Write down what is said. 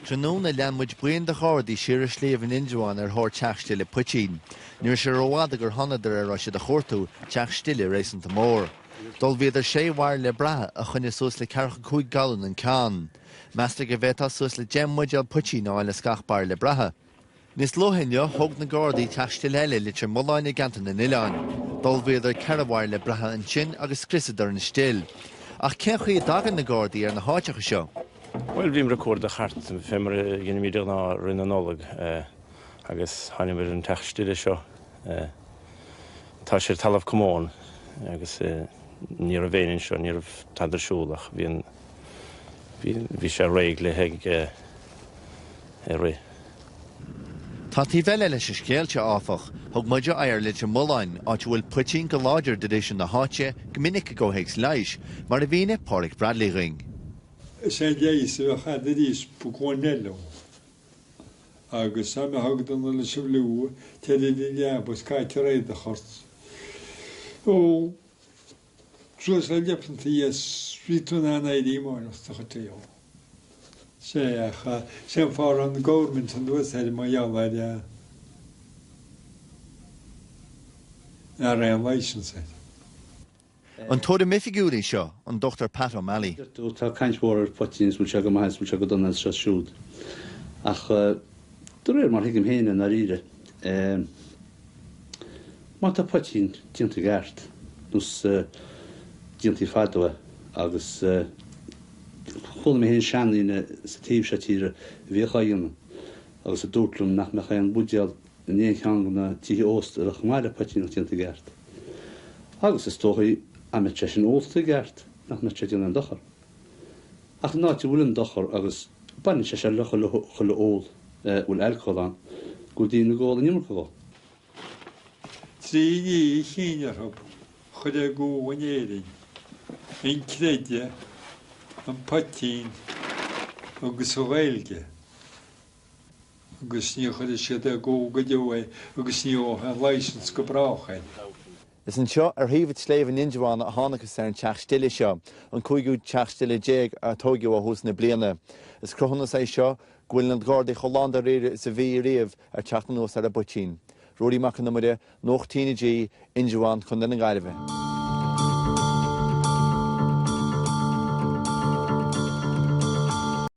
Cranún a lean muid buin de chordaí siar a sléomh an Indeáin ar thóir teach stille Poitín. Nuair sé roiáda gur honadar ar se de chórtú teach stille rééis an mór. Dul bhíidir sé bhair le brathe a chunne suas le 45 galún an can. Meastar go bhétá suas le gem muideal Poitín áil le scachbar le brathe. Nis lohinne thug na Gardaí teach stille eile litir moláin i gantan na Ileáin. Dul bhíidir cearhhair le brathe an sin agus scrisadar an still. Ach cén chuí dagan na Gardaí ar na háiteacha seo? Well, bhím record a chart fémar gine míidir ná rinne nólag agus haine mar an teach stille seo. Tá sé talamh cumón agus ní a bhéann seo ní taidir siúlach bhí sé réig le heag ré. Tá tí bheile leis scéalte áfach, thug muide air litir moláin áit bhfuil Poitín go láidir de éis na háite go minic go héigs leiis, mar a bhíine Pádraig Bradley ring. Sé déis a chadadís pucónello. Agus sam hagdan le sibhlú teidir leabas caiite réid a chort. Ó trús le leapanta yes rítún anna idí máinas a chatéo. Sé far an government an dús head mai jawaid a rain license. An tóir mifigúí seo an Dr. Pat O'Malley. Tá caintmór Poitíns bhil se go maithas bhil se go donna se siúd. Ach do réir mar hiigim héine na ríre. Má tá Poitín dianta gart, nus dianta fadua agus chun mé hén seanlíne sa tíb se tíre bhíchaíonna agus a dúirtlumm nach me chéan budial in éon cheangamm na títhe ósta a chumáire Poitín dianta gart. Agus is tóchaí a me sin ósta gart nach me tréan an dochar. Ach náte bhfuil an dochar agus banin se lecha chula ól bhfuil eilcholán go dtí na gáil nimar go. Trí chéinearthb chud a gúhain éirin, in creide an Poitín agus ó bhilge. Agus ní chud siad a gó go deoha agus ní ó an license go bráchain. Is an seo ar híomh sléomh an Indeáin a tháinas ar an teach stille seo, an cúigú teach stille déag a tógiú a hús na bliana. Is crochnas é seo ghfuil an Gardaí cholándar réire sa bhí riamh ar teachtanós ar a Poitín. Ruaidí mac an Nuacht TnaG Indeáin chun na Gaillimhe.